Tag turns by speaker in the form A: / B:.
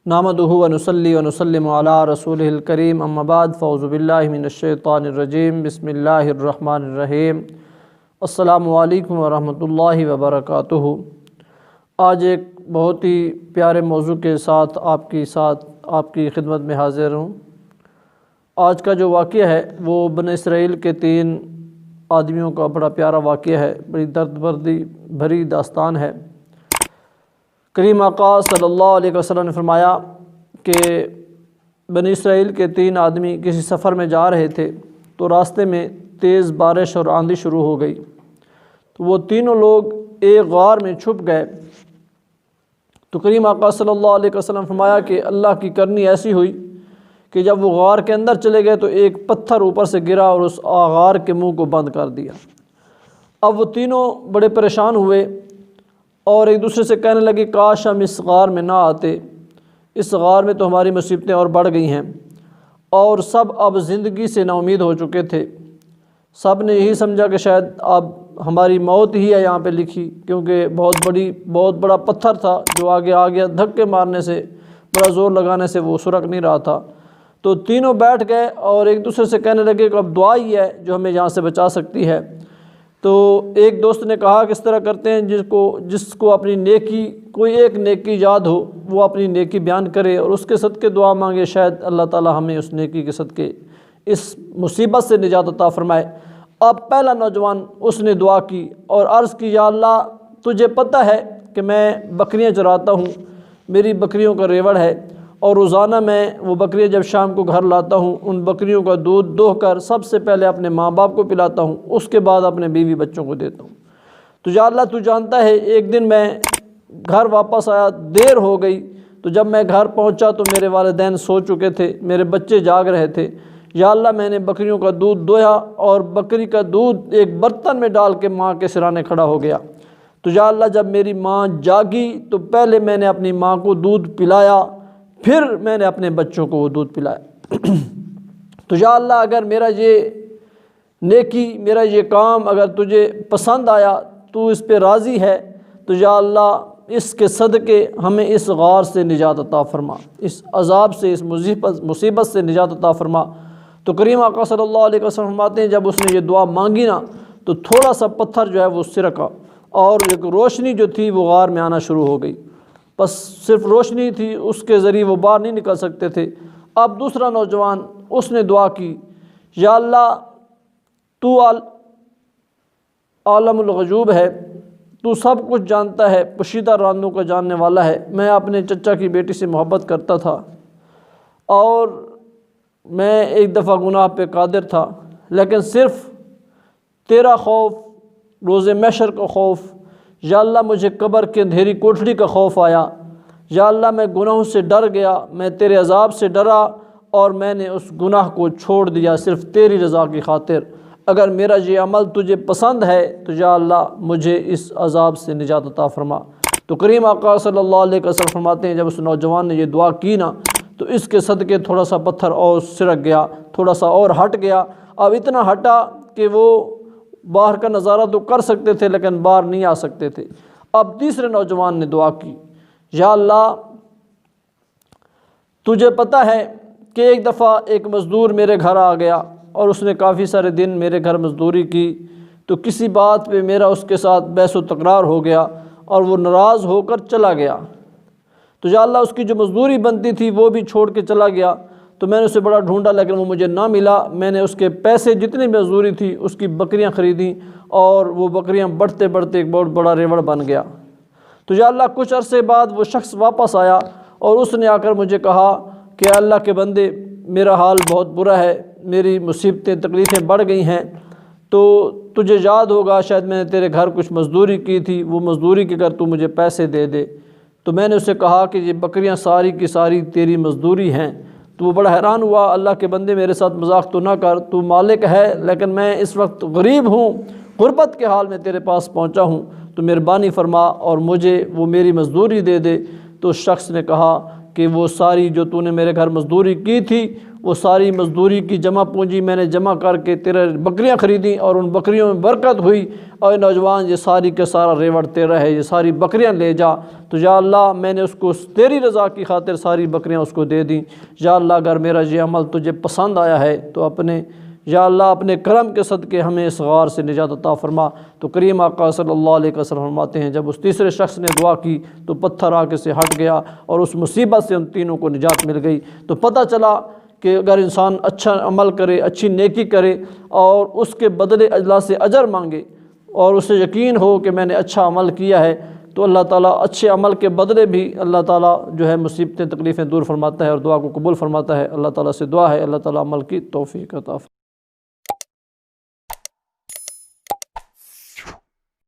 A: نحمدہ و نصلی و نسلم علی رسولہ الکریم اما بعد فاعوذ باللہ من الشیطان الرجیم بسم اللہ الرحمن الرحیم السلام علیکم ورحمۃ اللہ وبرکاتہ۔ آج ایک بہت ہی پیارے موضوع کے ساتھ آپ کی خدمت میں حاضر ہوں۔ آج کا جو واقعہ ہے وہ بنی اسرائیل کے 3 آدمیوں کا بڑا پیارا واقعہ ہے، بڑی درد بھری داستان ہے۔ کریم آقا صلی اللہ علیہ وسلم نے فرمایا کہ بنی اسرائیل کے 3 آدمی کسی سفر میں جا رہے تھے تو راستے میں تیز بارش اور آندھی شروع ہو گئی، تو وہ تینوں لوگ ایک غار میں چھپ گئے۔ تو کریم آقا صلی اللہ علیہ وسلم نے فرمایا کہ اللہ کی کرنی ایسی ہوئی کہ جب وہ غار کے اندر چلے گئے تو ایک پتھر اوپر سے گرا اور اس غار کے منہ کو بند کر دیا۔ اب وہ تینوں بڑے پریشان ہوئے اور ایک دوسرے سے کہنے لگے کاش ہم اس غار میں نہ آتے، اس غار میں تو ہماری مصیبتیں اور بڑھ گئی ہیں۔ اور سب اب زندگی سے نا امید ہو چکے تھے، سب نے یہی سمجھا کہ شاید اب ہماری موت ہی ہے یہاں پہ لکھی، کیونکہ بہت بڑا پتھر تھا جو آگے آ گیا، دھکے مارنے سے، بڑا زور لگانے سے وہ سرک نہیں رہا تھا۔ تو تینوں بیٹھ گئے اور ایک دوسرے سے کہنے لگے کہ اب دعا ہی ہے جو ہمیں یہاں سے بچا سکتی ہے۔ تو ایک دوست نے کہا کس طرح کرتے ہیں، جس کو اپنی نیکی، کوئی ایک نیکی یاد ہو وہ اپنی نیکی بیان کرے اور اس کے صدقے دعا مانگے، شاید اللہ تعالی ہمیں اس نیکی کے صدقے اس مصیبت سے نجات عطا فرمائے۔ اب پہلا نوجوان اس نے دعا کی اور عرض کی یا اللہ تجھے پتہ ہے کہ میں بکریاں چراتا ہوں، میری بکریوں کا ریوڑ ہے اور روزانہ میں وہ بکریاں جب شام کو گھر لاتا ہوں ان بکریوں کا دودھ دوہ کر سب سے پہلے اپنے ماں باپ کو پلاتا ہوں، اس کے بعد اپنے بیوی بچوں کو دیتا ہوں۔ تو یا اللہ تو جانتا ہے ایک دن میں گھر واپس آیا، دیر ہو گئی، تو جب میں گھر پہنچا تو میرے والدین سو چکے تھے، میرے بچے جاگ رہے تھے۔ یا اللہ میں نے بکریوں کا دودھ دویا اور بکری کا دودھ ایک برتن میں ڈال کے ماں کے سرانے کھڑا ہو گیا۔ تو یا اللہ جب میری ماں جاگی تو پہلے میں نے اپنی ماں کو دودھ پلایا، پھر میں نے اپنے بچوں کو وہ دودھ پلایا۔ تو یا اللہ اگر میرا یہ نیکی، میرا یہ کام اگر تجھے پسند آیا، تو اس پہ راضی ہے، تو یا اللہ اس کے صدقے ہمیں اس غار سے نجات عطا فرما، اس عذاب سے، اس مصیبت سے نجات عطا فرما۔ تو کریم آقا صلی اللہ علیہ وسلم فرماتے ہیں جب اس نے یہ دعا مانگی نا تو تھوڑا سا پتھر جو ہے وہ سرکا اور ایک روشنی جو تھی وہ غار میں آنا شروع ہو گئی، بس صرف روشنی تھی، اس کے ذریعے وہ باہر نہیں نکل سکتے تھے۔ اب دوسرا نوجوان اس نے دعا کی یا اللہ تو عالم الغیوب ہے، تو سب کچھ جانتا ہے، پوشیدہ رازوں کا جاننے والا ہے۔ میں اپنے چچا کی بیٹی سے محبت کرتا تھا اور میں ایک دفعہ گناہ پہ قادر تھا، لیکن صرف تیرا خوف، روز محشر کا خوف، یا اللہ مجھے قبر کے اندھیری کوٹھڑی کا خوف آیا، یا اللہ میں گناہوں سے ڈر گیا، میں تیرے عذاب سے ڈرا اور میں نے اس گناہ کو چھوڑ دیا صرف تیری رضا کی خاطر۔ اگر میرا یہ عمل تجھے پسند ہے تو یا اللہ مجھے اس عذاب سے نجات عطا فرما۔ تو کریم آقا صلی اللہ علیہ وسلم فرماتے ہیں جب اس نوجوان نے یہ دعا کی نا تو اس کے صدقے تھوڑا سا پتھر اور سرک گیا، تھوڑا سا اور ہٹ گیا۔ اب اتنا ہٹا کہ وہ باہر کا نظارہ تو کر سکتے تھے لیکن باہر نہیں آ سکتے تھے۔ اب تیسرے نوجوان نے دعا کی یا اللہ تجھے پتہ ہے کہ ایک دفعہ ایک مزدور میرے گھر آ گیا اور اس نے کافی سارے دن میرے گھر مزدوری کی، تو کسی بات پہ میرا اس کے ساتھ بحث و تکرار ہو گیا اور وہ ناراض ہو کر چلا گیا۔ تو یا اللہ اس کی جو مزدوری بنتی تھی وہ بھی چھوڑ کے چلا گیا، تو میں نے اسے بڑا ڈھونڈا لیکن وہ مجھے نہ ملا۔ میں نے اس کے پیسے جتنی مزدوری تھی اس کی بکریاں خریدیں اور وہ بکریاں بڑھتے بڑھتے ایک بہت بڑا ریوڑ بن گیا۔ تو یا اللہ کچھ عرصے بعد وہ شخص واپس آیا اور اس نے آ کر مجھے کہا کہ اللہ کے بندے میرا حال بہت برا ہے، میری مصیبتیں تکلیفیں بڑھ گئی ہیں، تو تجھے یاد ہوگا شاید میں نے تیرے گھر کچھ مزدوری کی تھی، وہ مزدوری کے کر تو مجھے پیسے دے دے۔ تو میں نے اسے کہا کہ یہ بکریاں ساری کی ساری تیری مزدوری ہیں۔ تو وہ بڑا حیران ہوا، اللہ کے بندے میرے ساتھ مذاق تو نہ کر، تو مالک ہے لیکن میں اس وقت غریب ہوں، غربت کے حال میں تیرے پاس پہنچا ہوں، تو مہربانی فرما اور مجھے وہ میری مزدوری دے دے۔ تو اس شخص نے کہا کہ وہ ساری جو تو نے میرے گھر مزدوری کی تھی وہ ساری مزدوری کی جمع پونجی میں نے جمع کر کے تیرے بکریاں خریدیں اور ان بکریوں میں برکت ہوئی، اور نوجوان یہ ساری کا سارا ریوڑ تیرا ہے، یہ ساری بکریاں لے جا۔ تو یا اللہ میں نے اس کو تیری رضا کی خاطر ساری بکریاں اس کو دے دیں۔ یا اللہ اگر میرا یہ عمل تجھے پسند آیا ہے تو یا اللہ اپنے کرم کے صدقے ہمیں اس غار سے نجات عطا فرما۔ تو کریم آقا صلی اللہ علیہ وسلم فرماتے ہیں جب اس تیسرے شخص نے دعا کی تو پتھر آگے سے ہٹ گیا اور اس مصیبت سے ان تینوں کو نجات مل گئی۔ تو پتہ چلا کہ اگر انسان اچھا عمل کرے، اچھی نیکی کرے اور اس کے بدلے اللہ سے اجر مانگے اور اسے یقین ہو کہ میں نے اچھا عمل کیا ہے، تو اللہ تعالیٰ اچھے عمل کے بدلے بھی اللہ تعالیٰ جو ہے مصیبتیں تکلیفیں دور فرماتا ہے اور دعا کو قبول فرماتا ہے۔ اللہ تعالیٰ سے دعا ہے اللہ تعالیٰ عمل کی توفیق عطا فرمائے۔